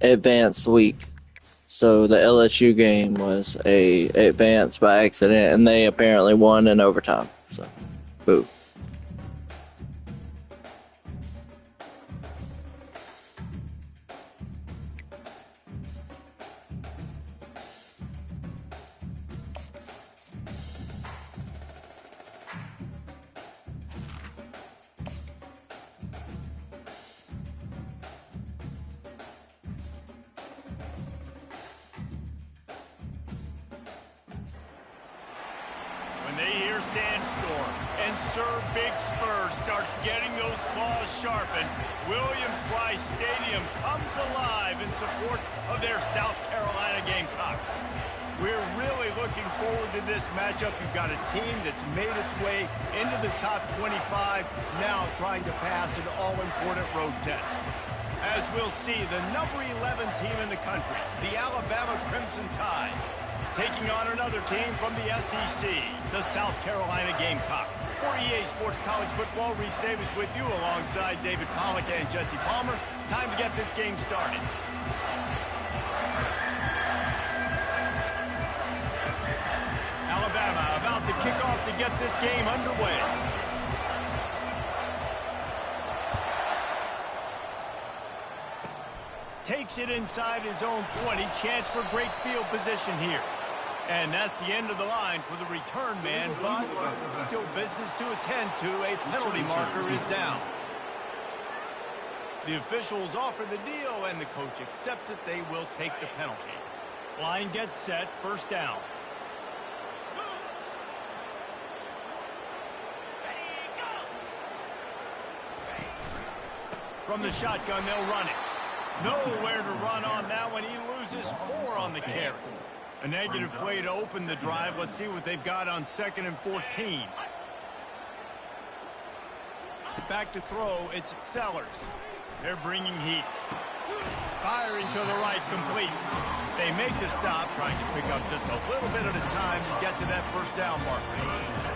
advanced week. So the LSU game was a advance by accident, and they apparently won in overtime. So, boo. They hear Sandstorm and Sir Big Spur starts getting those claws sharpened, Williams-Brice Stadium comes alive in support of their South Carolina Gamecocks. We're really looking forward to this matchup. You've got a team that's made its way into the top 25, now trying to pass an all-important road test. As we'll see, the number 11 team in the country, the Alabama Crimson Tide, taking on another team from the SEC, the South Carolina Gamecocks. For EA Sports College Football, Reese Davis with you alongside David Pollack and Jesse Palmer. Time to get this game started. Alabama about to kick off to get this game underway. Takes it inside his own 20. Chance for great field position here. And that's the end of the line for the return man, but still business to attend to. A penalty marker is down. The officials offer the deal, and the coach accepts it. They will take the penalty. Line gets set, first down. From the shotgun, they'll run it. Nowhere to run on that one. He loses 4 on the carry. A negative play to open the drive. Let's see what they've got on 2nd and 14. Back to throw, it's Sellers. They're bringing heat. Firing to the right, complete. They make the stop, trying to pick up just a little bit at a time to get to that first down marker.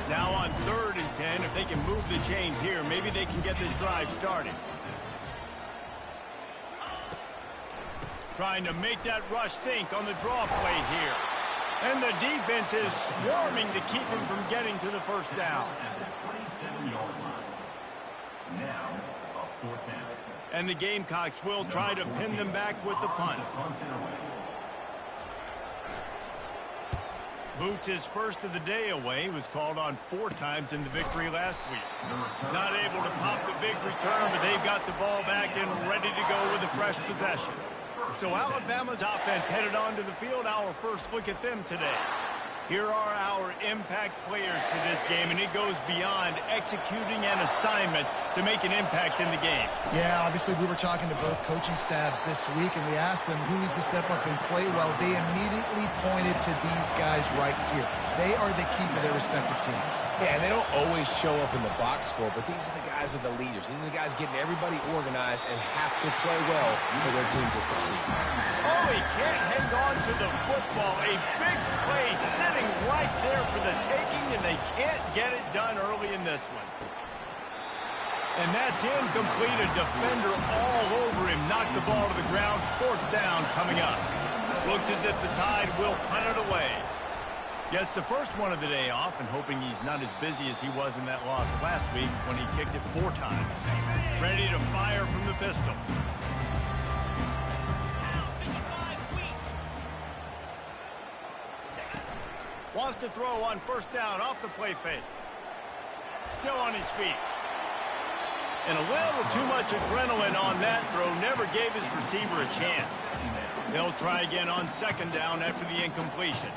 Now on 3rd and 10, if they can move the chains here, maybe they can get this drive started. Trying to make that rush think on the draw play here. And the defense is swarming to keep him from getting to the first down. And the Gamecocks will try to pin them back with the punt. Boots his first of the day away. Was called on 4 times in the victory last week. Not able to pop the big return, but they've got the ball back and ready to go with a fresh possession. So Alabama's offense headed onto the field. Our first look at them today. Here are our impact players for this game, and it goes beyond executing an assignment to make an impact in the game. Yeah, obviously we were talking to both coaching staffs this week, and we asked them who needs to step up and play well. They immediately pointed to these guys right here. They are the key for their respective teams. Yeah, and they don't always show up in the box score, but these are the guys that are the leaders. These are the guys getting everybody organized and have to play well for their team to succeed. Oh, he can't hang on to the football. A big play sitting right there for the taking, and they can't get it done early in this one. And that's incomplete. A defender all over him. Knocked the ball to the ground. 4th down coming up. Looks as if the Tide will punt it away. Gets the first one of the day off, and hoping he's not as busy as he was in that loss last week when he kicked it 4 times. Ready to fire from the pistol. Wants to throw on 1st down off the play fake. Still on his feet. And a little too much adrenaline on that throw. Never gave his receiver a chance. They'll try again on 2nd down after the incompletion.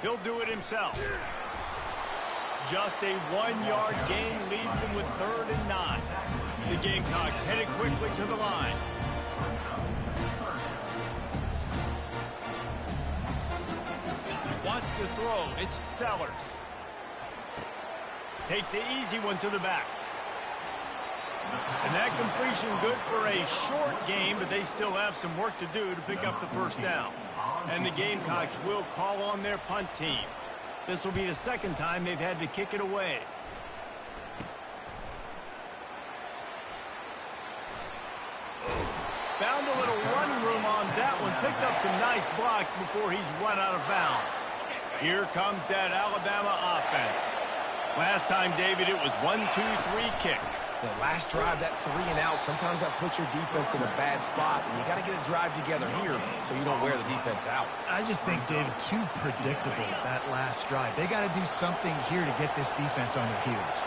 He'll do it himself. Just a 1-yard gain leaves him with 3rd and 9. The Gamecocks headed quickly to the line. Wants to throw. It's Sellers. Takes the easy one to the back. And that completion good for a short game, but they still have some work to do to pick up the first down. And the Gamecocks will call on their punt team. This will be the 2nd time they've had to kick it away. Found a little running room on that one. Picked up some nice blocks before he's run out of bounds. Here comes that Alabama offense. Last time, David, it was 1-2-3 kick. The last drive, that 3 and out, sometimes that puts your defense in a bad spot, and you got to get a drive together here so you don't wear the defense out. I just think, David, too predictable, that last drive. They got to do something here to get this defense on their heels.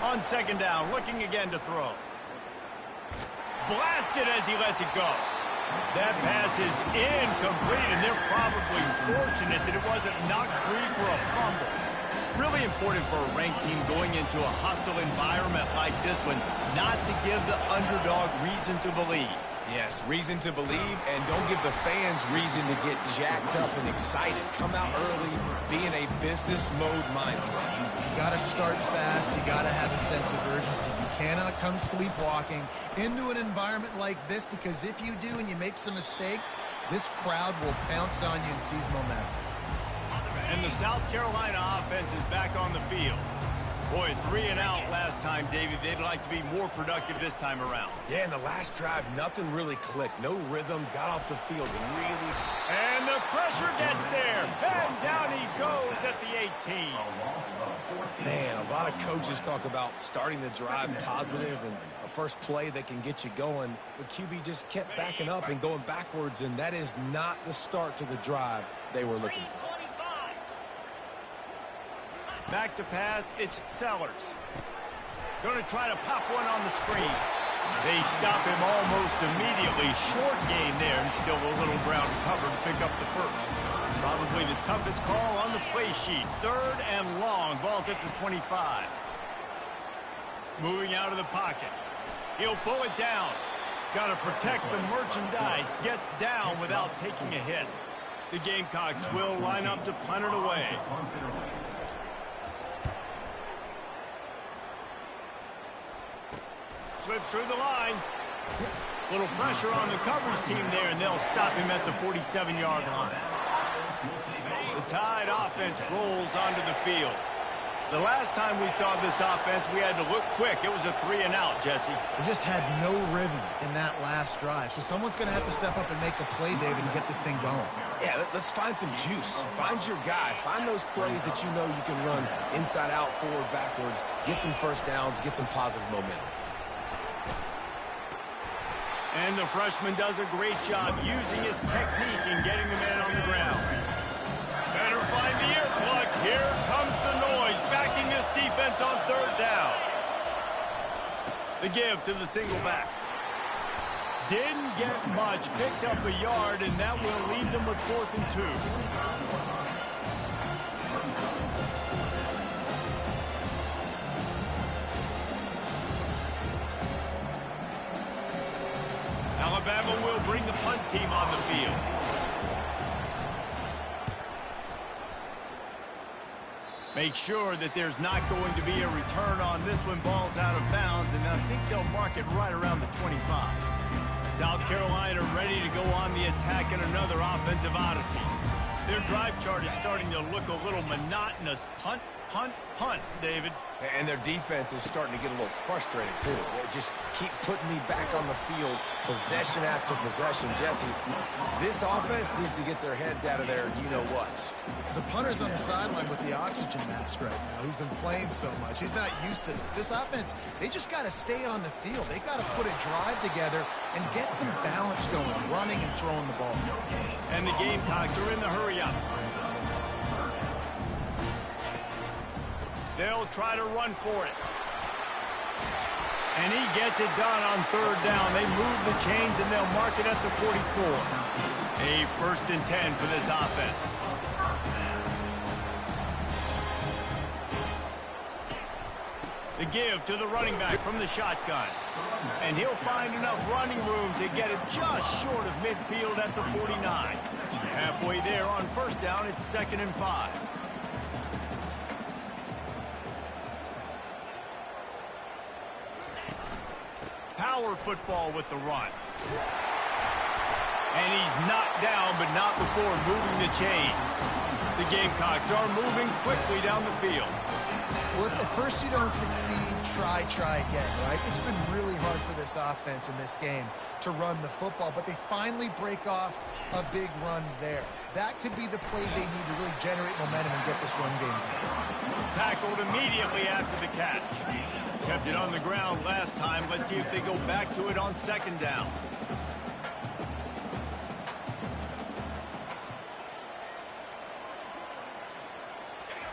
On second down, looking again to throw. Blasted as he lets it go. That pass is incomplete, and they're probably fortunate that it wasn't knocked free for a fumble. Really important for a ranked team going into a hostile environment like this one not to give the underdog reason to believe. Yes, reason to believe, and don't give the fans reason to get jacked up and excited. Come out early, be in a business mode mindset. You got to start fast. You got to have a sense of urgency. You cannot come sleepwalking into an environment like this, because if you do and you make some mistakes, this crowd will pounce on you and seize momentum. And the South Carolina offense is back on the field. Boy, 3 and out last time, David. They'd like to be more productive this time around. Yeah, in the last drive, nothing really clicked. No rhythm, got off the field and really... And the pressure gets there. And down he goes at the 18. Man, a lot of coaches talk about starting the drive positive and a first play that can get you going. The QB just kept backing up and going backwards, and that is not the start to the drive they were looking for. Back to pass, it's Sellers. Going to try to pop one on the screen. They stop him almost immediately. Short gain there, and still a little ground cover to pick up the first. Probably the toughest call on the play sheet. 3rd and long. Ball's at the 25. Moving out of the pocket. He'll pull it down. Got to protect the merchandise. Gets down without taking a hit. The Gamecocks will line up to punt it away. Slips through the line. Little pressure on the coverage team there, and they'll stop him at the 47-yard line. The Tide offense rolls onto the field. The last time we saw this offense, we had to look quick. It was a 3 and out, Jesse. They just had no rhythm in that last drive. So someone's going to have to step up and make a play, David, and get this thing going. Yeah, let's find some juice. Find your guy. Find those plays that you know you can run inside out, forward, backwards. Get some first downs. Get some positive momentum. And the freshman does a great job using his technique and getting the man on the ground. Better find the earplugs. Here comes the noise, backing this defense on 3rd down. The give to the single back. Didn't get much, picked up a yard, and that will leave them with 4th and 2. Alabama will bring the punt team on the field. Make sure that there's not going to be a return on this one. Ball's out of bounds, and I think they'll mark it right around the 25. South Carolina ready to go on the attack in another offensive odyssey. Their drive chart is starting to look a little monotonous. Punt, punt, punt, David. And their defense is starting to get a little frustrated, too. They just keep putting me back on the field, possession after possession. Jesse, this offense needs to get their heads out of their you-know-what. The punter's on the sideline with the oxygen mask right now. He's been playing so much. He's not used to this. This offense, they just got to stay on the field. They got to put a drive together and get some balance going, running and throwing the ball. And the Gamecocks are in the hurry-up. They'll try to run for it. And he gets it done on 3rd down. They move the chains, and they'll mark it at the 44. A 1st and 10 for this offense. The give to the running back from the shotgun. And he'll find enough running room to get it just short of midfield at the 49. Halfway there on 1st down, it's 2nd and 5. Power football with the run. And he's knocked down, but not before moving the chains. The Gamecocks are moving quickly down the field. Well, if at first you don't succeed, try again, right? It's been really hard for this this offense in this game to run the football, but they finally break off a big run there. That could be the play they need to really generate momentum and get this run game going. Tackled immediately after the catch. Kept it on the ground last time. Let's see if they go back to it on second down.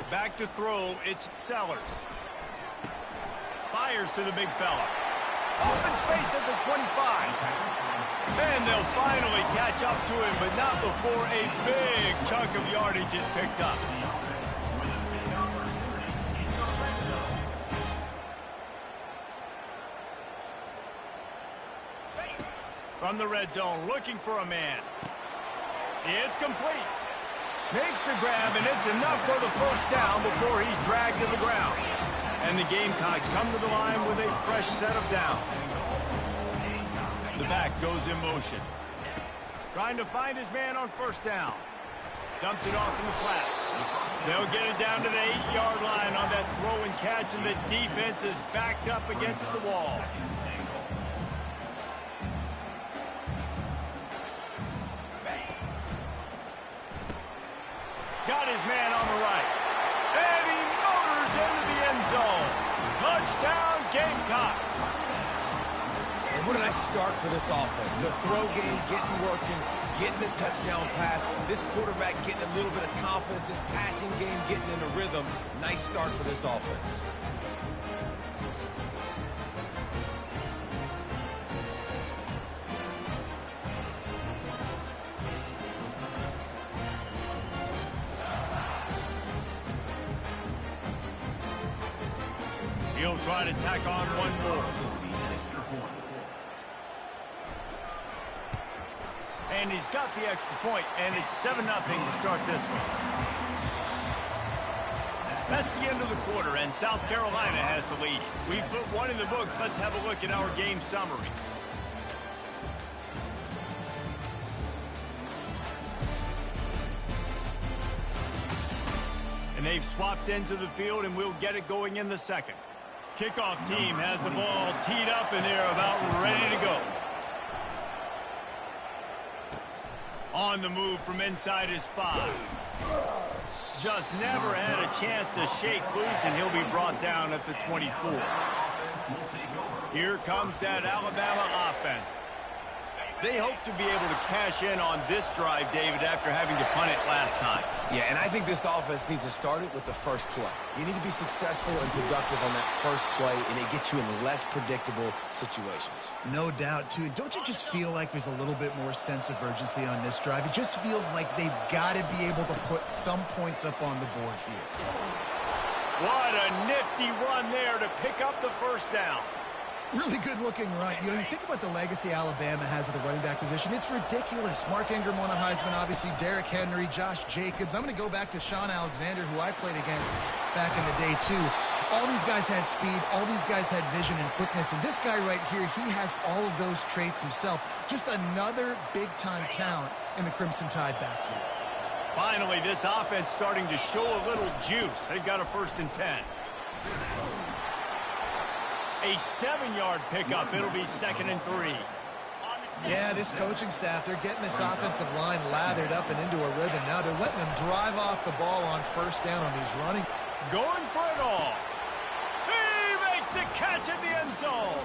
Back to throw, it's Sellers. Fires to the big fella. Open space at the 25. And they'll finally catch up to him, but not before a big chunk of yardage is picked up. From the red zone, looking for a man. It's complete. Makes the grab, and it's enough for the first down before he's dragged to the ground. And the Gamecocks come to the line with a fresh set of downs. The back goes in motion. Trying to find his man on first down. Dumps it off in the flats. They'll get it down to the 8-yard line on that throw and catch, and the defense is backed up against the wall. Got his man on the right. And he motors into the end zone. Touchdown, Gamecocks. And what a nice start for this offense. The throw game getting working, getting the touchdown pass. This quarterback getting a little bit of confidence. This passing game getting in a rhythm. Nice start for this offense. He'll try to tack on one more. And he's got the extra point, and it's 7-0 to start this one. That's the end of the quarter, and South Carolina has the lead. We've put one in the books. Let's have a look at our game summary. And they've swapped ends of the field, and we'll get it going in the second. Kickoff team has the ball teed up, and they're about ready to go. On the move from inside his 5. Just never had a chance to shake loose, and he'll be brought down at the 24. Here comes that Alabama offense. They hope to be able to cash in on this drive, David, after having to punt it last time. Yeah, and I think this offense needs to start it with the first play. You need to be successful and productive on that first play, and it gets you in less predictable situations. No doubt, too. Don't you just feel like there's a little bit more sense of urgency on this drive? It just feels like they've got to be able to put some points up on the board here. What a nifty run there to pick up the first down. Really good-looking run. You know, you think about the legacy Alabama has at the running back position. It's ridiculous. Mark Ingram won a Heisman, obviously. Derrick Henry, Josh Jacobs. I'm going to go back to Sean Alexander, who I played against back in the day, too. All these guys had speed. All these guys had vision and quickness. And this guy right here, he has all of those traits himself. Just another big-time talent in the Crimson Tide backfield. Finally, this offense starting to show a little juice. They've got a 1st and 10. A 7-yard pickup. It'll be 2nd and 3. Yeah, this coaching staff, they're getting this offensive line lathered up and into a rhythm. Now they're letting them drive off the ball on first down on these running. Going for it all. He makes the catch in the end zone.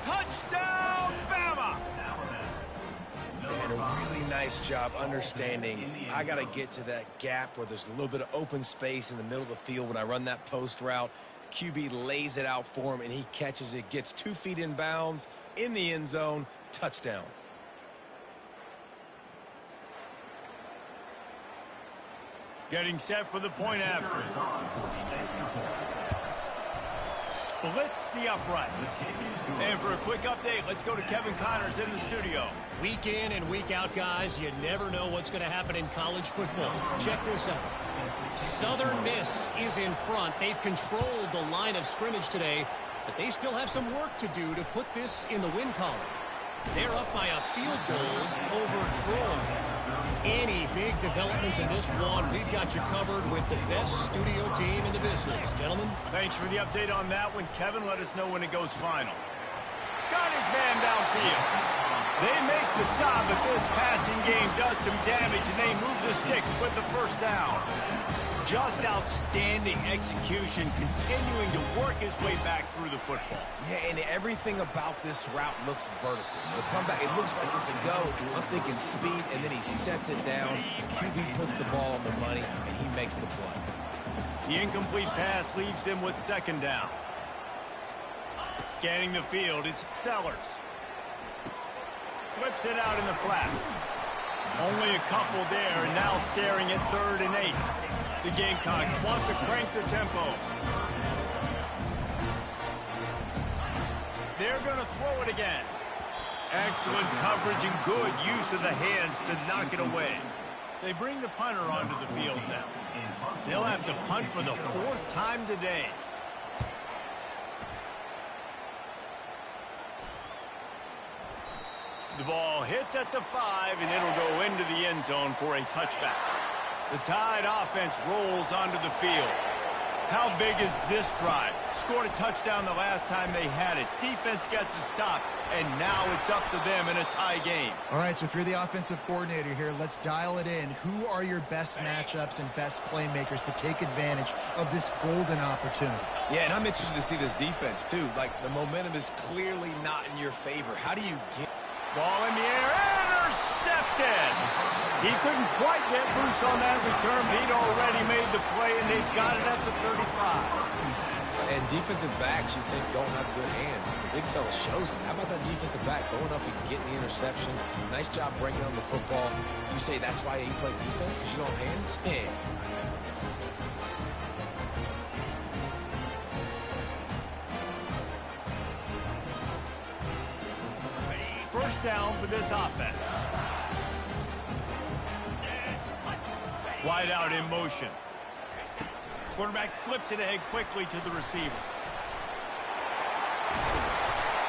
Touchdown, Bama. And a really nice job understanding I got to get to that gap where there's a little bit of open space in the middle of the field when I run that post route. QB lays it out for him, and he catches it, gets 2 feet in bounds, in the end zone, touchdown. Getting set for the point after. Splits the uprights. And for a quick update, let's go to Kevin Connors in the studio. Week in and week out, guys, you never know what's going to happen in college football. Check this out. Southern Miss is in front. They've controlled the line of scrimmage today, but they still have some work to do to put this in the win column. They're up by a field goal over Troy. Any big developments in this one, we've got you covered with the best studio team in the business. Gentlemen? Thanks for the update on that one, Kevin. Let us know when it goes final. got his man downfield. They make the stop, but this passing game does some damage, and they move the sticks with the first down. Just outstanding execution, continuing to work his way back through the football. Yeah, and everything about this route looks vertical. The comeback, it looks like it's a go. I'm thinking speed, and then he sets it down. QB puts the ball on the money, and he makes the play. The incomplete pass leaves them with second down. Scanning the field, it's Sellers. Flips it out in the flat. Only a couple there, and now staring at 3rd and 8. The Gamecocks want to crank the tempo. They're going to throw it again. Excellent coverage and good use of the hands to knock it away. They bring the punter onto the field now. They'll have to punt for the 4th time today. The ball hits at the 5, and it'll go into the end zone for a touchback. The Tide offense rolls onto the field. How big is this drive? Scored a touchdown the last time they had it. Defense gets a stop, and now it's up to them in a tie game. All right, so if you're the offensive coordinator here, let's dial it in. Who are your best matchups and best playmakers to take advantage of this golden opportunity? Yeah, and I'm interested to see this defense, too. Like, the momentum is clearly not in your favor. How do you get... Ball in the air, intercepted. He couldn't quite get loose on that return, but he'd already made the play, and they've got it at the 35. And defensive backs, you think, don't have good hands. The big fella shows it. How about that defensive back going up and getting the interception? Nice job breaking on the football. You say that's why you play defense, because you don't have hands? Yeah. First down for this offense. Wide out in motion. Quarterback flips it ahead quickly to the receiver.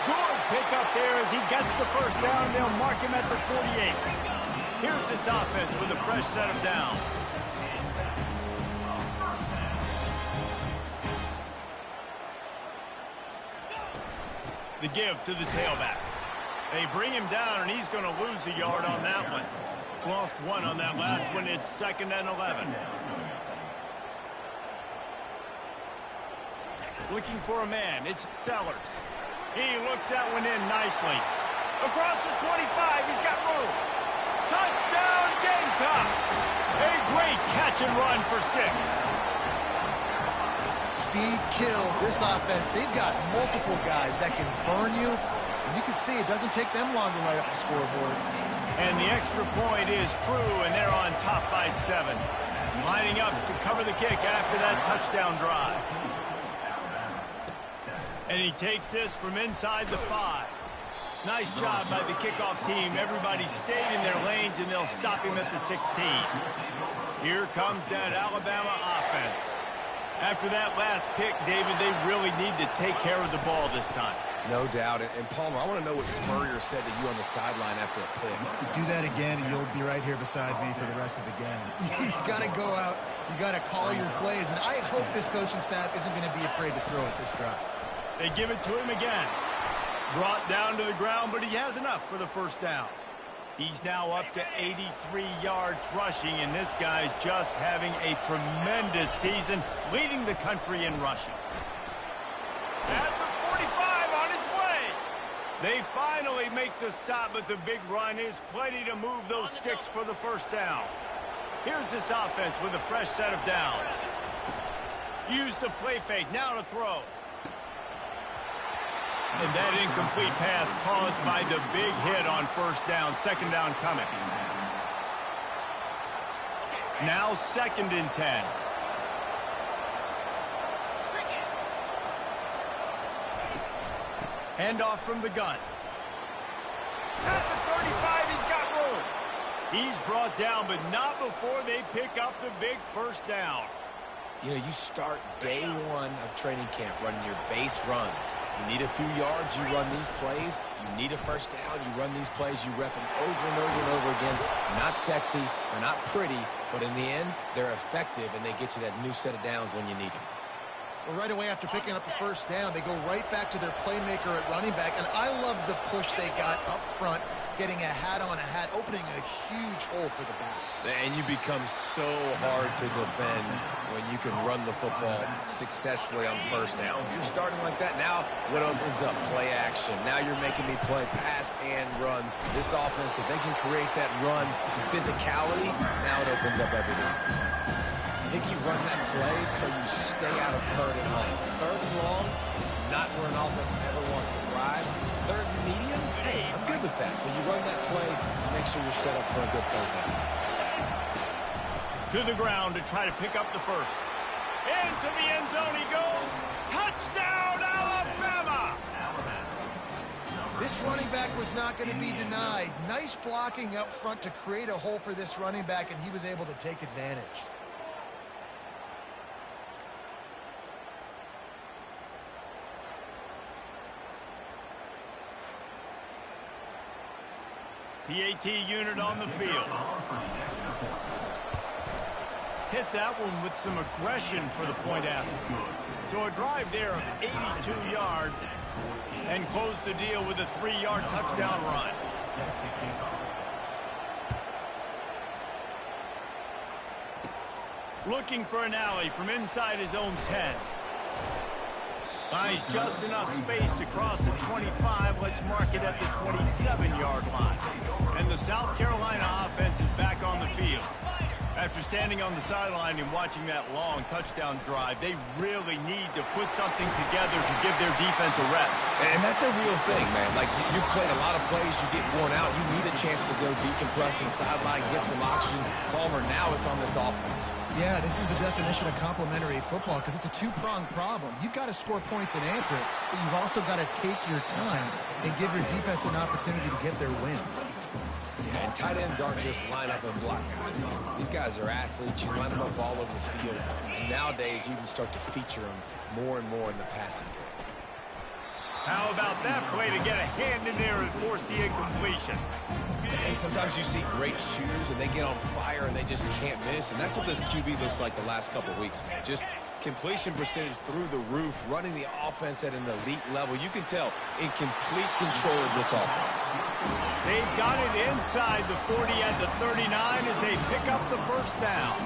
Good pickup there as he gets the first down. They'll mark him at the 48. Here's this offense with a fresh set of downs. The give to the tailback. They bring him down, and he's going to lose a yard on that one. Lost 1 on that last one. It's 2nd and 11. Looking for a man. It's Sellers. He looks that one in nicely. Across the 25. He's got room. Touchdown, Gamecocks. A great catch and run for 6. Speed kills this offense. They've got multiple guys that can burn you. And you can see it doesn't take them long to light up the scoreboard. And the extra point is true, and they're on top by 7. Lining up to cover the kick after that touchdown drive. And he takes this from inside the 5. Nice job by the kickoff team. Everybody stayed in their lanes, and they'll stop him at the 16. Here comes that Alabama offense. After that last pick, David, they really need to take care of the ball this time. No doubt. And Palmer, I want to know what Spurrier said to you on the sideline after a pick. Do that again, and you'll be right here beside me for the rest of the game. You got to go out. You got to call your plays. And I hope this coaching staff isn't going to be afraid to throw it this drive. They give it to him again. Brought down to the ground, but he has enough for the first down. He's now up to 83 yards rushing, and this guy's just having a tremendous season, leading the country in rushing. At the 45 on its way. They finally make the stop, but the big run is plenty to move those sticks for the first down. Here's this offense with a fresh set of downs. Use the play fake, now to throw. And that incomplete pass caused by the big hit on first down. Second down coming. Now 2nd and 10. Handoff from the gun. At the 35, he's got room. He's brought down, but not before they pick up the big first down. You know, you start day 1 of training camp running your base runs. You need a few yards, you run these plays. You need a first down, you run these plays. You rep them over and over and over again. They're not sexy, they're not pretty, but in the end, they're effective, and they get you that new set of downs when you need them. Well, right away after picking up the first down, they go right back to their playmaker at running back. And I love the push they got up front, getting a hat on a hat, opening a huge hole for the back. And you become so hard to defend when you can run the football successfully on first down. You're starting like that. Now what opens up? Play action. Now you're making me play pass and run. This offense, if they can create that run physicality, now it opens up everything else. I think you run that play so you stay out of third and long. Third and long is not where an offense ever wants to thrive. Third and medium, hey, I'm good with that. So you run that play to make sure you're set up for a good third down. To the ground to try to pick up the first. Into the end zone he goes. Touchdown, Alabama! This running back was not going to be denied. Nice blocking up front to create a hole for this running back, and he was able to take advantage. PAT unit on the field. Hit that one with some aggression for the point after. So a drive there of 82 yards and close the deal with a 3-yard touchdown run. Looking for an alley from inside his own 10. Finds just enough space to cross the 25. Let's mark it at the 27-yard line. And the South Carolina offense is back on the field. After standing on the sideline and watching that long touchdown drive, they really need to put something together to give their defense a rest. And that's a real thing, man. Like, you played a lot of plays, you get worn out, you need a chance to go decompress on the sideline, get some oxygen. Palmer, now it's on this offense. Yeah, this is the definition of complementary football because it's a two-pronged problem. You've got to score points and answer it, but you've also got to take your time and give your defense an opportunity to get their win. Yeah, and tight ends aren't just line up and block guys. These guys are athletes. You line them up all over the field. And nowadays, you can start to feature them more and more in the passing game. How about that play to get a hand in there and force the incompletion? And sometimes you see great shooters and they get on fire and they just can't miss. And that's what this QB looks like the last couple of weeks, man. Just completion percentage through the roof, running the offense at an elite level. You can tell in complete control of this offense. They've got it inside the 40 at the 39 as they pick up the first down.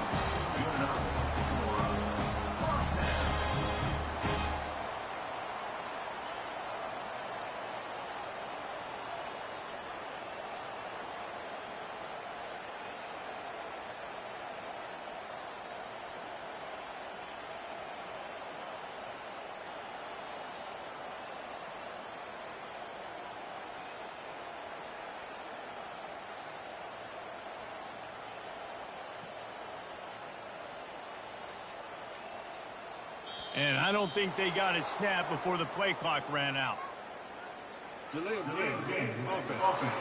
And I don't think they got it snapped before the play clock ran out. Delay of game. Offense.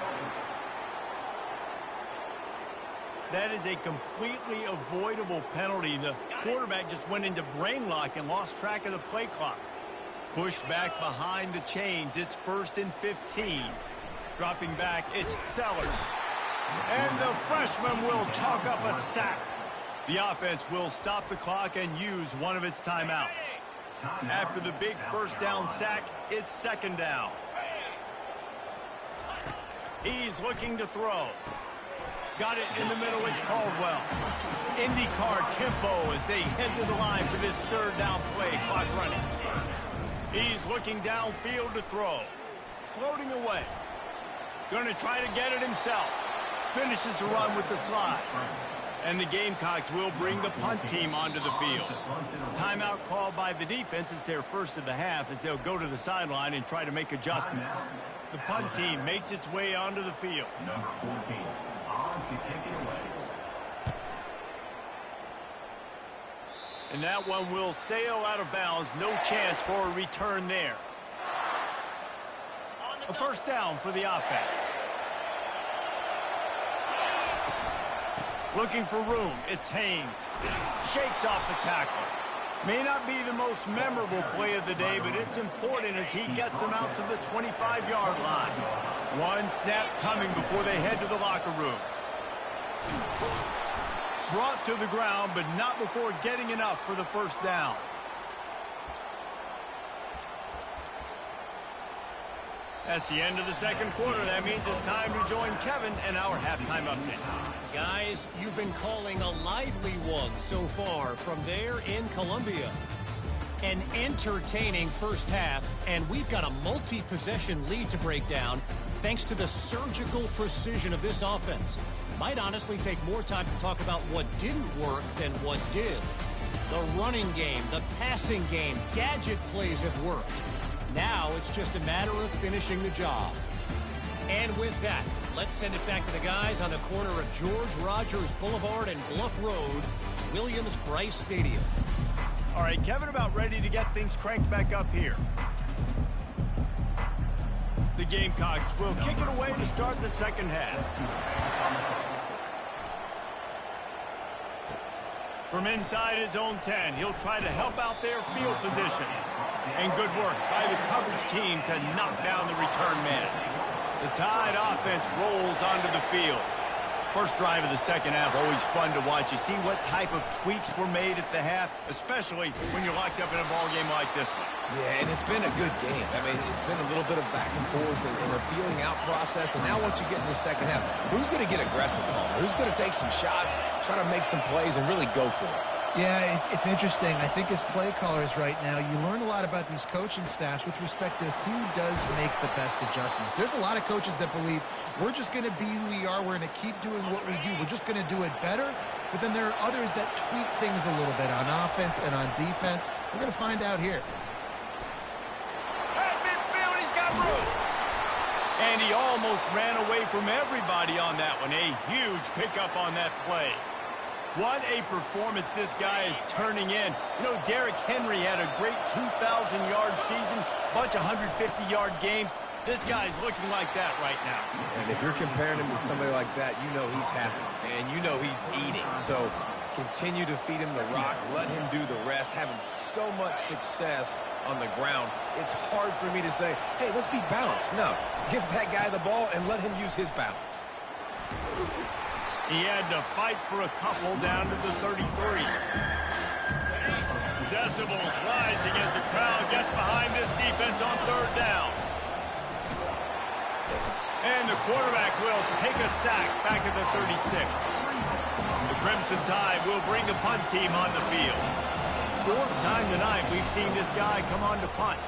That is a completely avoidable penalty. The quarterback just went into brain lock and lost track of the play clock. Pushed back behind the chains. It's 1st and 15. Dropping back, it's Sellers. And the freshman will chalk up a sack. The offense will stop the clock and use one of its timeouts. After the big first down sack, it's 2nd down. He's looking to throw. Got it in the middle, it's Caldwell. IndyCar tempo as they head to the line for this 3rd down play, clock running. He's looking downfield to throw. Floating away. Going to try to get it himself. Finishes the run with the slide. And the Gamecocks will bring the punt team onto the field. Timeout called by the defense. It's their first of the half as they'll go to the sideline and try to make adjustments. The punt team makes its way onto the field. Number 14, on to kick it away. And that one will sail out of bounds. No chance for a return there. A first down for the offense. Looking for room, it's Haynes. Shakes off the tackle. May not be the most memorable play of the day, but it's important as he gets them out to the 25-yard line. One snap coming before they head to the locker room. Brought to the ground, but not before getting enough for the first down. That's the end of the second quarter. That means it's time to join Kevin in our halftime update. Guys, you've been calling a lively one so far from there in Columbia. An entertaining first half, and we've got a multi-possession lead to break down thanks to the surgical precision of this offense. Might honestly take more time to talk about what didn't work than what did. The running game, the passing game, gadget plays have worked. Now it's just a matter of finishing the job. And with that, let's send it back to the guys on the corner of George Rogers Boulevard and Bluff Road, Williams-Brice Stadium. All right, Kevin, about ready to get things cranked back up here. The Gamecocks will kick it away to start the second half. From inside his own 10, he'll try to help out their field position. And good work by the coverage team to knock down the return man. The Tide offense rolls onto the field. First drive of the second half, always fun to watch. You see what type of tweaks were made at the half, especially when you're locked up in a ball game like this one. Yeah, and it's been a good game. I mean, it's been a little bit of back and forth and a feeling out process. And now once you get in the second half, who's going to get aggressive, Paul? Who's going to take some shots, try to make some plays, and really go for it? Yeah, it's interesting. I think as play callers right now, you learn a lot about these coaching staffs with respect to who does make the best adjustments. There's a lot of coaches that believe we're just going to be who we are. We're going to keep doing what we do. We're just going to do it better. But then there are others that tweak things a little bit on offense and on defense. We're going to find out here. At midfield, he's got room. And he almost ran away from everybody on that one. A huge pickup on that play. What a performance this guy is turning in. You know, Derrick Henry had a great 2,000-yard season, bunch of 150-yard games. This guy's looking like that right now. And if you're comparing him to somebody like that, you know he's happy. And you know he's eating. So continue to feed him the rock. Let him do the rest. Having so much success on the ground, it's hard for me to say, hey, let's be balanced. No, give that guy the ball and let him use his balance. He had to fight for a couple down to the 33. Decibels rising as the crowd gets behind this defense on third down. And the quarterback will take a sack back at the 36. The Crimson Tide will bring the punt team on the field. Fourth time tonight we've seen this guy come on to punt.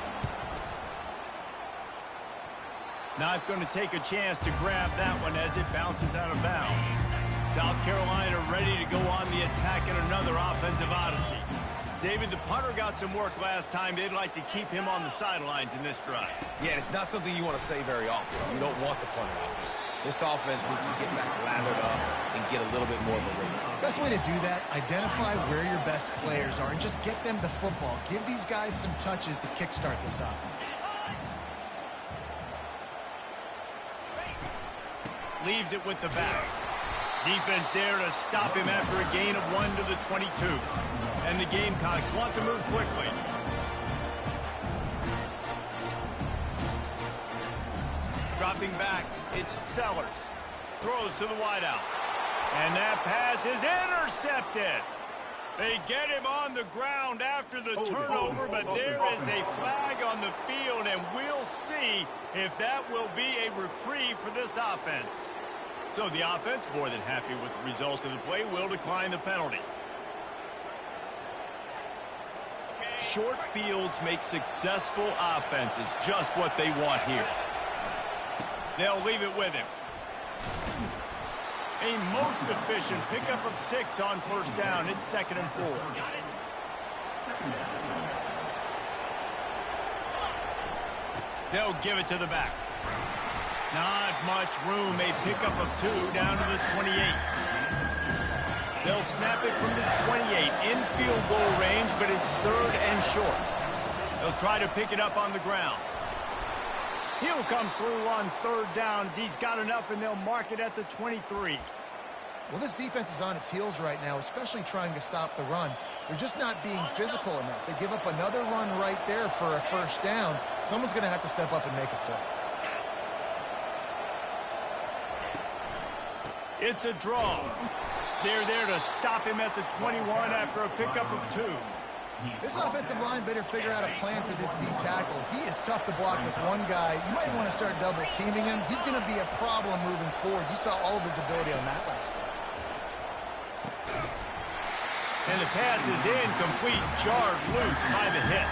Not going to take a chance to grab that one as it bounces out of bounds. South Carolina ready to go on the attack in another offensive odyssey. David, the punter got some work last time. They'd like to keep him on the sidelines in this drive. Yeah, it's not something you want to say very often. You don't want the punter out there. This offense needs to get back lathered up and get a little bit more of a rhythm. Best way to do that, identify where your best players are and just get them the football. Give these guys some touches to kickstart this offense. Leaves it with the back. Defense there to stop him after a gain of 1 to the 22. And the Gamecocks want to move quickly. Dropping back, it's Sellers. Throws to the wideout. And that pass is intercepted. They get him on the ground after the turnover, but there is a flag on the field, and we'll see if that will be a reprieve for this offense. So the offense, more than happy with the result of the play, will decline the penalty. Short fields make successful offenses just what they want here. They'll leave it with him. A most efficient pickup of 6 on first down. It's 2nd and 4. They'll give it to the back. Not much room. A pickup of 2 down to the 28. They'll snap it from the 28 in field goal range, but it's 3rd and short. They'll try to pick it up on the ground. He'll come through on 3rd down as he's got enough, and they'll mark it at the 23. Well, this defense is on its heels right now, especially trying to stop the run. They're just not being physical enough. They give up another run right there for a first down. Someone's going to have to step up and make a play. It's a draw. They're there to stop him at the 21 after a pickup of 2. This offensive line better figure out a plan for this D tackle. He is tough to block with one guy. You might want to start double teaming him. He's going to be a problem moving forward. You saw all of his ability on that last play. And the pass is incomplete, jarred loose by the hit.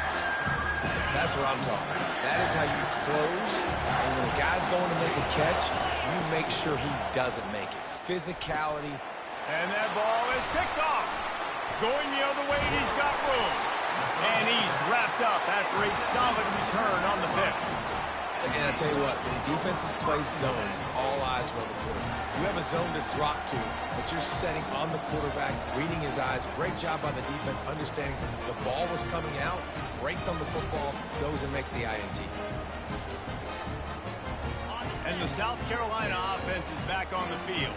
That's what I'm talking about. That is how you close. And when a guy's going to make a catch, you make sure he doesn't make it. Physicality. And that ball is picked off. Going the other way, he's got room. And he's wrapped up after a solid return on the pick. And I tell you what, when defenses play zone, all eyes are on the quarterback. You have a zone to drop to, but you're setting on the quarterback, reading his eyes. Great job by the defense, understanding the ball was coming out, breaks on the football, goes and makes the INT. And the South Carolina offense is back on the field.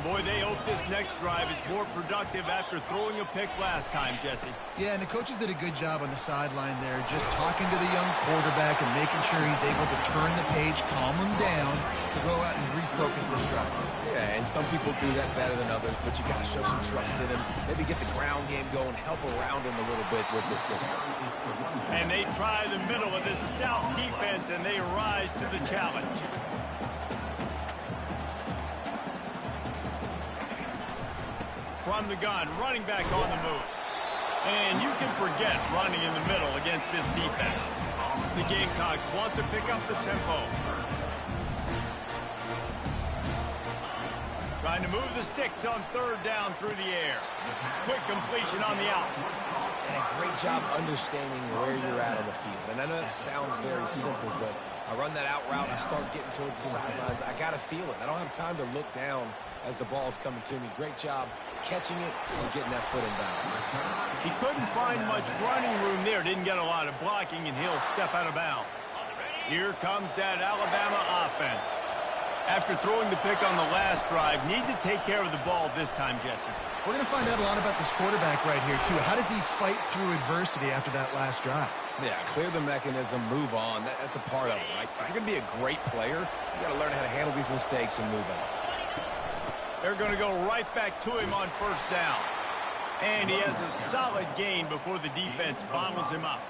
Boy, they hope this next drive is more productive after throwing a pick last time, Jesse. Yeah, and the coaches did a good job on the sideline there, just talking to the young quarterback and making sure he's able to turn the page, calm him down, to go out and refocus this drive. Yeah, and some people do that better than others, but you got to show some trust in him. Maybe get the ground game going, help around him a little bit with this system. And they try the middle of this stout defense, and they rise to the challenge. From the gun, running back on the move. And you can forget running in the middle against this defense. The Gamecocks want to pick up the tempo. Trying to move the sticks on third down through the air. Quick completion on the out. And a great job understanding where you're at on the field. And I know that sounds very simple, but I run that out route, I start getting towards the sidelines. I got to feel it. I don't have time to look down as the ball's coming to me. Great job catching it and getting that foot in bounds. He couldn't find much running room there. Didn't get a lot of blocking, and he'll step out of bounds. Here comes that Alabama offense. After throwing the pick on the last drive, need to take care of the ball this time, Jesse. We're going to find out a lot about this quarterback right here, too. How does he fight through adversity after that last drive? Yeah, clear the mechanism, move on. That's a part of it, right? If you're going to be a great player, you got to learn how to handle these mistakes and move on. They're going to go right back to him on first down. And he has a solid gain before the defense bottles him up.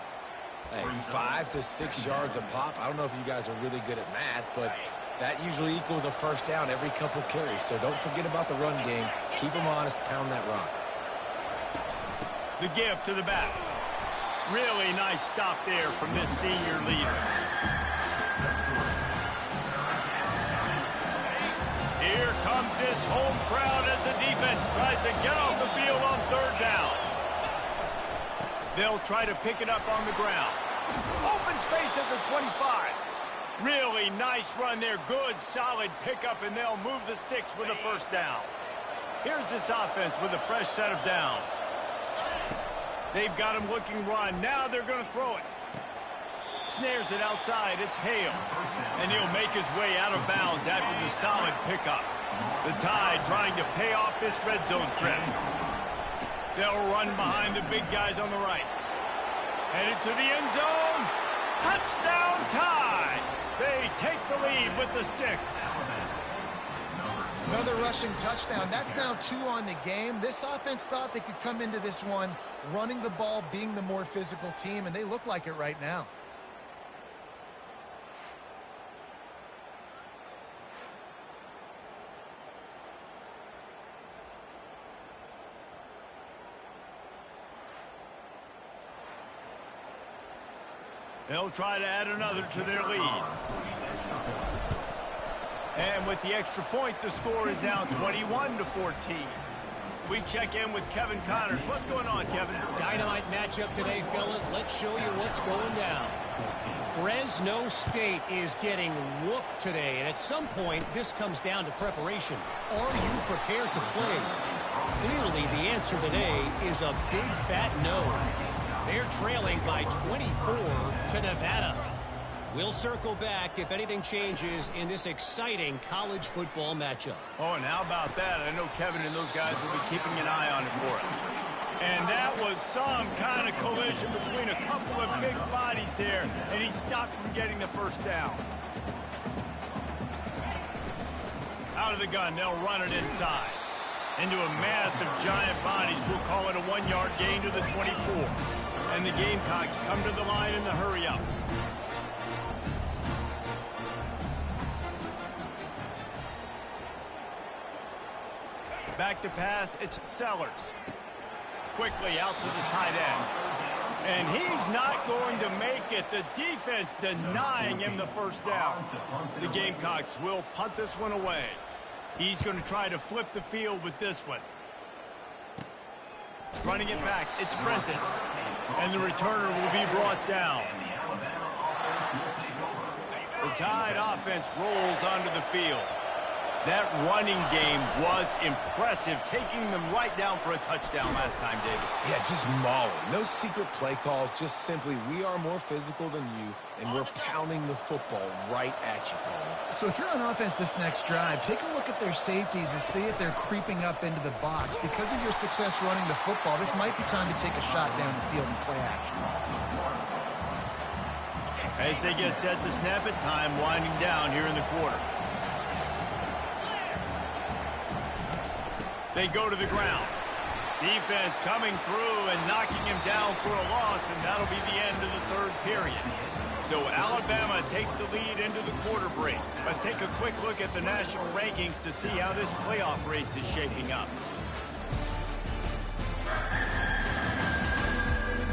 Hey, 5 to 6 yards a pop. I don't know if you guys are really good at math, but that usually equals a first down every couple carries. So don't forget about the run game. Keep them honest, pound that rock. The give to the back. Really nice stop there from this senior leader. Here comes this home crowd as the defense tries to get off the field on third down. They'll try to pick it up on the ground. Open space at the 25. Really nice run there. Good, solid pickup, and they'll move the sticks with a first down. Here's this offense with a fresh set of downs. They've got him looking run. Now they're going to throw it. Snares it outside. It's Hale. And he'll make his way out of bounds after the solid pickup. The Tide trying to pay off this red zone trip. They'll run behind the big guys on the right. Headed to the end zone. Touchdown Tide. They take the lead with the 6. Another rushing touchdown. That's now 2 on the game. This offense thought they could come into this one running the ball, being the more physical team, and they look like it right now. They'll try to add another to their lead. And with the extra point, the score is now 21-14. We check in with Kevin Connors. What's going on, Kevin? Dynamite matchup today, fellas. Let's show you what's going down. Fresno State is getting whooped today, and at some point, this comes down to preparation. Are you prepared to play? Clearly, the answer today is a big fat no. They're trailing by 24 to Nevada. We'll circle back if anything changes in this exciting college football matchup. Oh, and how about that? I know Kevin and those guys will be keeping an eye on it for us. And that was some kind of collision between a couple of big bodies there, and he stopped from getting the first down. Out of the gun, they'll run it inside. Into a mass of giant bodies. We'll call it a 1-yard gain to the 24. And the Gamecocks come to the line in the hurry-up. Back to pass, it's Sellers. Quickly out to the tight end. And he's not going to make it. The defense denying him the first down. The Gamecocks will punt this one away. He's going to try to flip the field with this one. Running it back, it's Prentice. And the returner will be brought down. The Tide offense rolls onto the field. That running game was impressive, taking them right down for a touchdown last time, David. Yeah, just mauling. No secret play calls, just simply we are more physical than you, and we're pounding the football right at you, Tony. So if you're on offense this next drive, take a look at their safeties and see if they're creeping up into the box. Because of your success running the football, this might be time to take a shot down the field and play action. As they get set to snap it, time winding down here in the quarter. They go to the ground. Defense coming through and knocking him down for a loss, and that'll be the end of the third period. So Alabama takes the lead into the quarter break. Let's take a quick look at the national rankings to see how this playoff race is shaping up.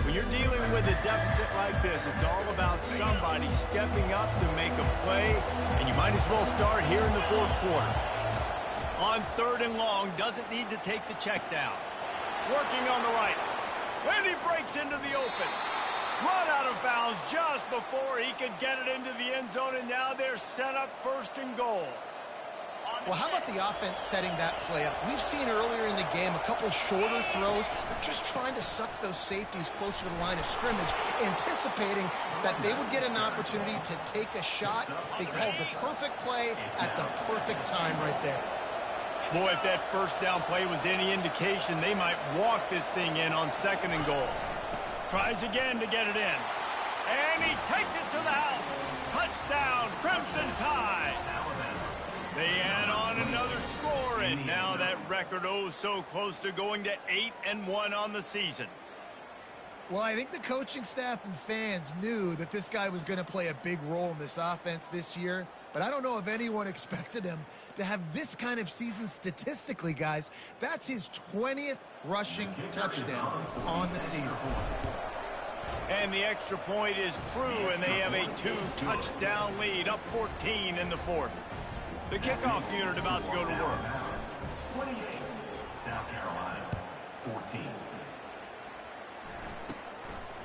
When you're dealing with a deficit like this, it's all about somebody stepping up to make a play, and you might as well start here in the fourth quarter. On 3rd and long, doesn't need to take the check down. Working on the right. And he breaks into the open. Run out of bounds just before he could get it into the end zone, and now they're set up 1st and goal. Well, how about the offense setting that play up? We've seen earlier in the game a couple shorter throws. They're just trying to suck those safeties closer to the line of scrimmage, anticipating that they would get an opportunity to take a shot. They called the perfect play at the perfect time right there. Boy, if that first down play was any indication, they might walk this thing in on 2nd and goal. Tries again to get it in. And he takes it to the house. Touchdown, Crimson Tide. They add on another score, and now that record so close to going to 8-1 on the season. Well, I think the coaching staff and fans knew that this guy was going to play a big role in this offense this year, but I don't know if anyone expected him to have this kind of season statistically, guys. That's his 20th rushing touchdown on the season. And the extra point is true, and they have a 2-touchdown lead, up 14 in the 4th. The kickoff unit about to go to work. 28, South Carolina, 14.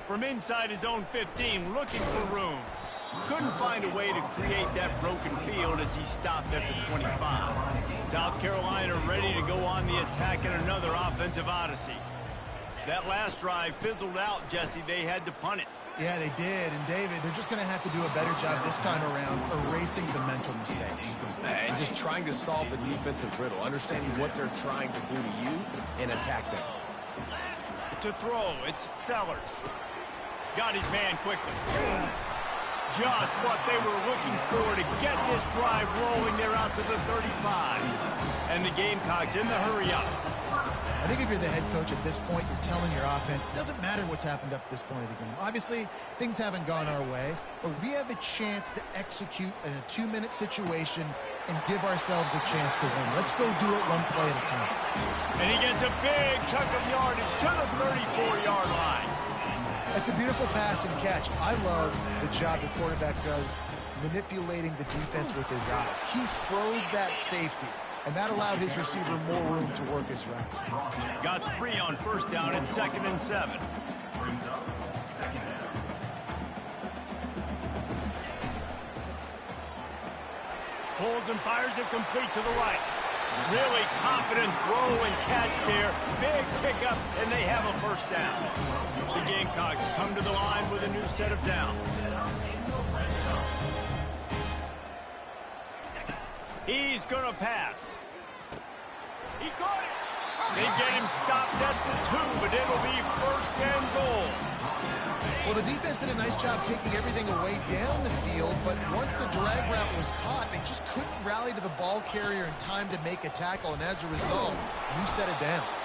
From inside his own 15, looking for room. Couldn't find a way to create that broken field as he stopped at the 25. South Carolina ready to go on the attack in another offensive odyssey. That last drive fizzled out, Jesse. They had to punt it. Yeah, they did. And, David, they're just going to have to do a better job this time around erasing the mental mistakes. And just trying to solve the defensive riddle, understanding what they're trying to do to you and attack them. To throw, it's Sellers. Got his man quickly. Just what they were looking for to get this drive rolling. They're out to the 35. And the Gamecocks in the hurry-up. I think if you're the head coach at this point, you're telling your offense, it doesn't matter what's happened up to this point of the game. Obviously, things haven't gone our way, but we have a chance to execute in a 2-minute situation and give ourselves a chance to win. Let's go do it one play at a time. And he gets a big chunk of yardage to the 34-yard line. It's a beautiful pass and catch. I love the job the quarterback does manipulating the defense with his eyes. He froze that safety, and that allowed his receiver more room to work his route. Got 3 on 1st down and 2nd and 7. Pulls and fires it complete to the right. Really confident throw and catch there. Big pickup, and they have a 1st down. The Gamecocks come to the line with a new set of downs. He's going to pass. He caught it. They get him stopped at the 2, but it'll be 1st and goal. Well, the defense did a nice job taking everything away down the field, but once the drag route was caught, they just couldn't rally to the ball carrier in time to make a tackle, and as a result, new set of downs.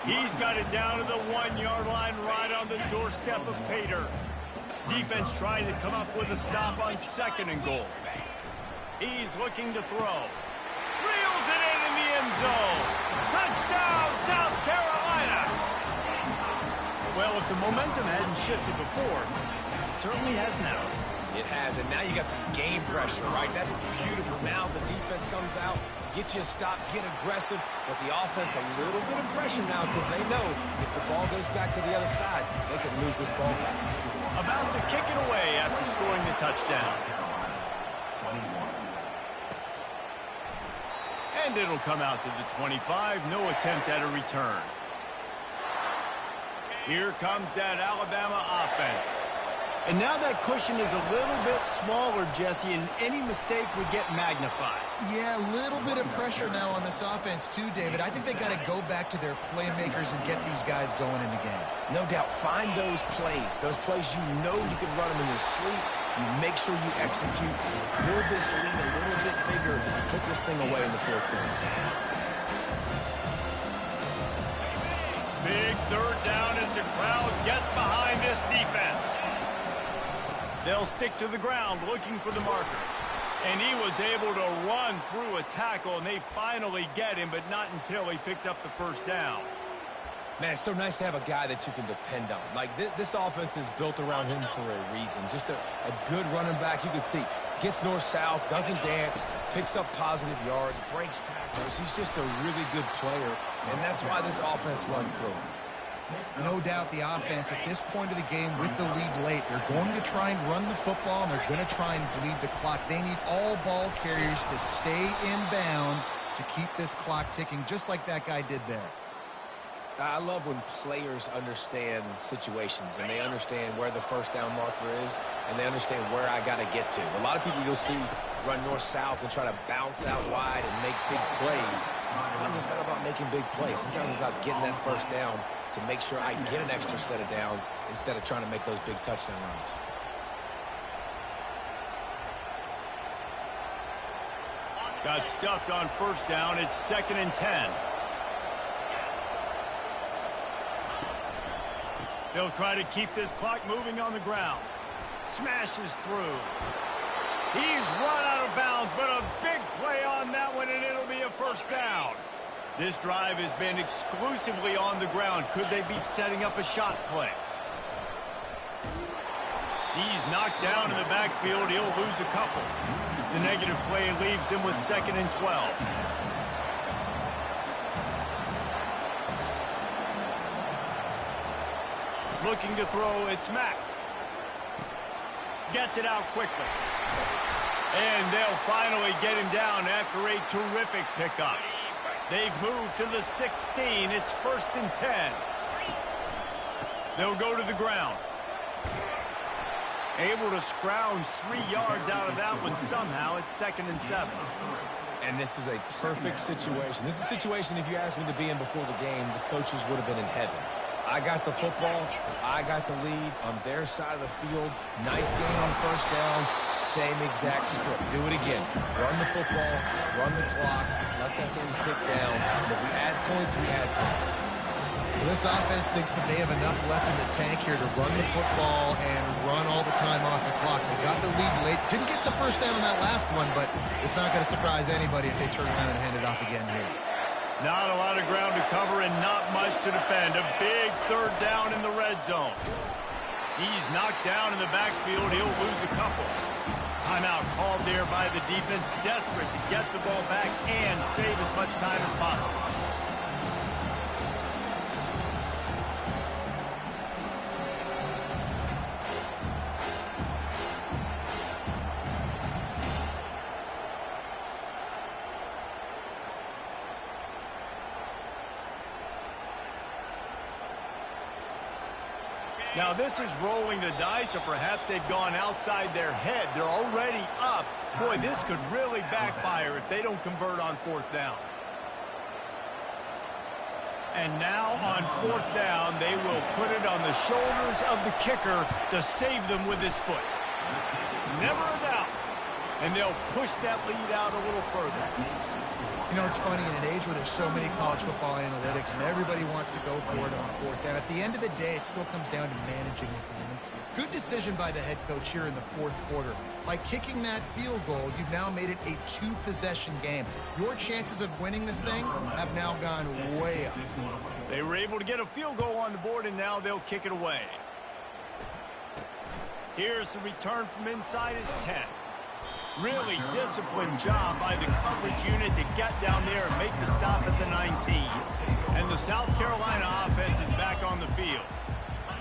He's got it down to the 1-yard line right on the doorstep of Pater. Defense trying to come up with a stop on 2nd and goal. He's looking to throw. Reels it in the end zone. Touchdown, South Carolina. Well, if the momentum hadn't shifted before, it certainly has now. It has, and now you got some game pressure, right? That's beautiful. Now the defense comes out, get you a stop, get aggressive, but the offense a little bit of pressure now because they know if the ball goes back to the other side, they could lose this ball back. About to kick it away after scoring the touchdown. 21. And it'll come out to the 25. No attempt at a return. Here comes that Alabama offense. And now that cushion is a little bit smaller, Jesse, and any mistake would get magnified. Yeah, a little bit of pressure now on this offense too, David. I think they got to go back to their playmakers and get these guys going in the game. No doubt, find those plays you know you can run them in your sleep. You make sure you execute, build this lead a little bit bigger, put this thing away in the 4th quarter. Big 3rd down as the crowd gets behind this defense. They'll stick to the ground looking for the marker. And he was able to run through a tackle, and they finally get him, but not until he picks up the 1st down. Man, it's so nice to have a guy that you can depend on. Like, this offense is built around him for a reason. Just a good running back. You can see, gets north-south, doesn't dance, picks up positive yards, breaks tackles. He's just a really good player, and that's why this offense runs through him. No doubt the offense at this point of the game with the lead late, they're going to try and run the football, and they're going to try and bleed the clock. They need all ball carriers to stay in bounds to keep this clock ticking, just like that guy did there. I love when players understand situations and they understand where the 1st down marker is and they understand where I got to get to. A lot of people you'll see run north-south and try to bounce out wide and make big plays. Sometimes it's not about making big plays. Sometimes it's about getting that 1st down to make sure I get an extra set of downs instead of trying to make those big touchdown runs. Got stuffed on 1st down. It's 2nd and 10. They'll try to keep this clock moving on the ground. Smashes through. He's run out of bounds, but a big play on that one, and it'll be a 1st down. This drive has been exclusively on the ground. Could they be setting up a shot play? He's knocked down in the backfield. He'll lose a couple. The negative play leaves him with 2nd and 12. Looking to throw, it's Mack. Gets it out quickly. And they'll finally get him down after a terrific pickup. They've moved to the 16. It's 1st and 10. They'll go to the ground. Able to scrounge 3 yards out of that one somehow. It's 2nd and 7. And this is a perfect situation. This is a situation, if you asked me to be in before the game, the coaches would have been in heaven. I got the football. I got the lead on their side of the field. Nice game on 1st down. Same exact script. Do it again. Run the football. Run the clock. Let that thing tick down. And if we add points, we add points. Well, this offense thinks that they have enough left in the tank here to run the football and run all the time off the clock. They got the lead late. Didn't get the 1st down on that last one, but it's not going to surprise anybody if they turn around and hand it off again here. Not a lot of ground to cover and not much to defend. A big 3rd down in the red zone. He's knocked down in the backfield. He'll lose a couple. Timeout called there by the defense, desperate to get the ball back and save as much time as possible. Now, this is rolling the dice, or perhaps they've gone outside their head. They're already up. Boy, this could really backfire if they don't convert on 4th down. And now on 4th down, they will put it on the shoulders of the kicker to save them with his foot. Never a doubt. And they'll push that lead out a little further. You know, it's funny, in an age where there's so many college football analytics and everybody wants to go for it on fourth down, at the end of the day, it still comes down to managing the game. Good decision by the head coach here in the fourth quarter. By kicking that field goal, you've now made it a two-possession game. Your chances of winning this thing have now gone way up. They were able to get a field goal on the board, and now they'll kick it away. Here's the return from inside his 10. Really disciplined job by the coverage unit to get down there and make the stop at the 19. And the South Carolina offense is back on the field.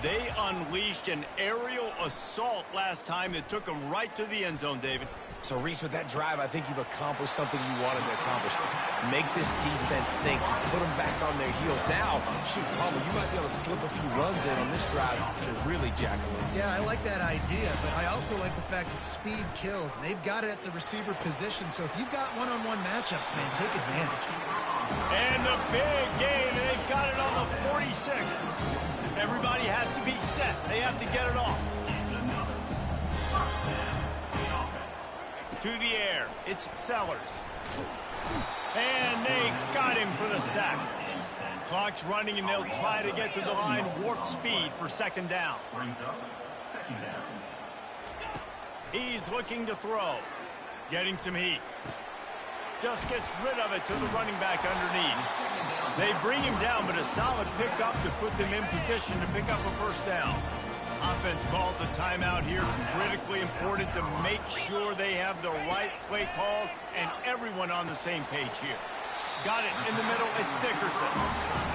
They unleashed an aerial assault last time that took them right to the end zone, David. So, Reese, with that drive, I think you've accomplished something you wanted to accomplish. Make this defense think. Put them back on their heels. Now, shoot, Palmer, you might be able to slip a few runs in on this drive to really jack them in. Yeah, I like that idea, but I also like the fact that speed kills. They've got it at the receiver position, so if you've got one-on-one matchups, man, take advantage. And the big gain, they've got it on the 46. Everybody has to be set. They have to get it off. To the air, it's Sellers. And they got him for the sack. Clock's running, and they'll try to get to the line warp speed for second down. He's looking to throw. Getting some heat. Just gets rid of it to the running back underneath. They bring him down, but a solid pickup to put them in position to pick up a first down. Offense calls a timeout here. Critically important to make sure they have the right play call and everyone on the same page here. Got it in the middle. It's Dickerson.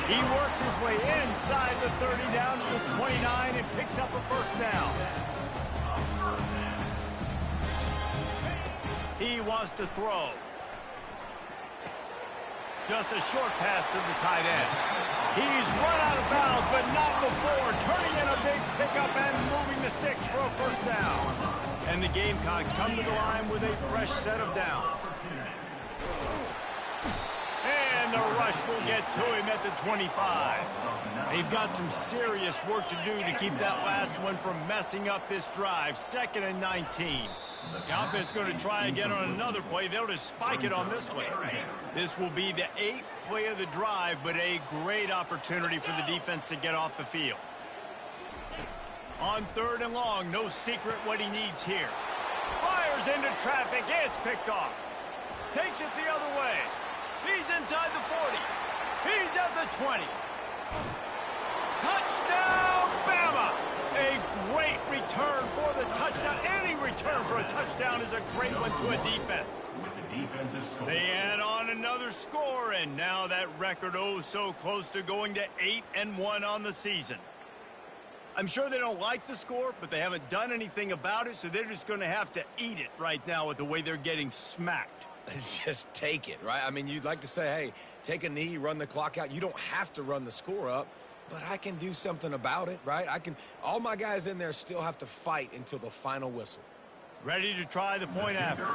He works his way inside the 30 down to the 29 and picks up a first down. He wants to throw. Just a short pass to the tight end. He's run out of bounds, but not before. Turning in a big pickup and moving the sticks for a first down. And the Gamecocks come to the line with a fresh set of downs. And the rush will get to him at the 25. They've got some serious work to do to keep that last one from messing up this drive. 2nd and 19. The offense is going to try again on another play. They'll just spike it on this one. This will be the 8th play of the drive, but a great opportunity for the defense to get off the field. On 3rd and long, no secret what he needs here. Fires into traffic. It's picked off. Takes it the other way. He's inside the 40. He's at the 20. Touchdown, Bama! A great return for the touchdown. Any return for a touchdown is a great one to a defense. They add on another score, and now that record so close to going to 8-1 on the season. I'm sure they don't like the score, but they haven't done anything about it, so they're just going to have to eat it right now with the way they're getting smacked. Just take it, right? I mean, you'd like to say, hey, take a knee, run the clock out. You don't have to run the score up, but I can do something about it, right? All my guys in there still have to fight until the final whistle. Ready to try the point after.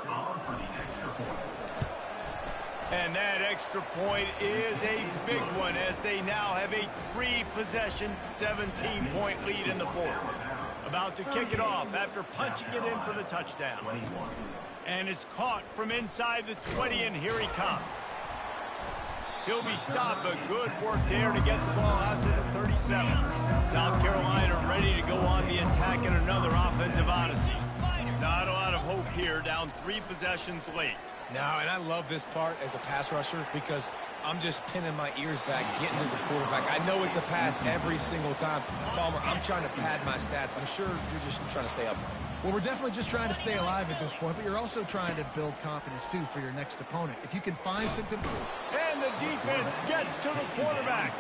And that extra point is a big one as they now have a 3-possession, 17-point lead in the 4th. About to kick it off after punching it in for the touchdown. And it's caught from inside the 20, and here he comes. He'll be stopped, but good work there to get the ball out to the 37. South Carolina ready to go on the attack in another offensive odyssey. Not a lot of hope here, down 3 possessions late. No, and I love this part as a pass rusher because I'm just pinning my ears back, getting to the quarterback. I know it's a pass every single time. Palmer, I'm trying to pad my stats. I'm sure you're just trying to stay upright. Well, we're definitely just trying to stay alive at this point, but you're also trying to build confidence, too, for your next opponent. If you can find some control. And the defense gets to the quarterback.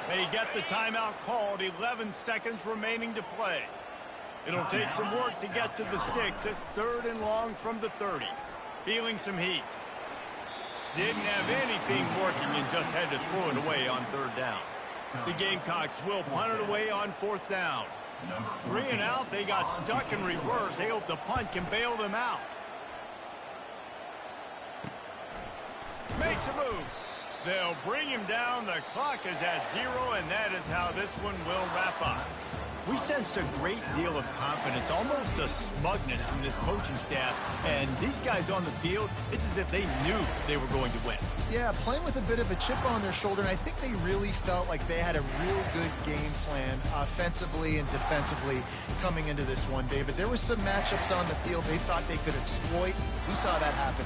They get the timeout called, 11 seconds remaining to play. It'll take some work to get to the sticks. It's 3rd and long from the 30. Feeling some heat. Didn't have anything working and just had to throw it away on 3rd down. The Gamecocks will punt it away on 4th down. 3 and out, they got stuck in reverse. They hope the punt can bail them out. Makes a move. They'll bring him down. The clock is at 0, and that is how this one will wrap up. We sensed a great deal of confidence, almost a smugness from this coaching staff. And these guys on the field, it's as if they knew they were going to win. Yeah, playing with a bit of a chip on their shoulder, and I think they really felt like they had a real good game plan offensively and defensively coming into this one, David. There were some matchups on the field they thought they could exploit. We saw that happen.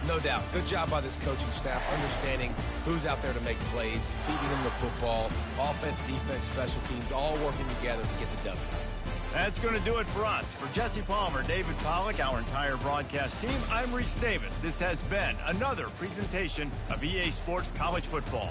No doubt. Good job by this coaching staff understanding who's out there to make plays, feeding them the football, offense, defense, special teams, all working together to get the W. That's going to do it for us. For Jesse Palmer, David Pollack, our entire broadcast team, I'm Reese Davis. This has been another presentation of EA Sports College Football.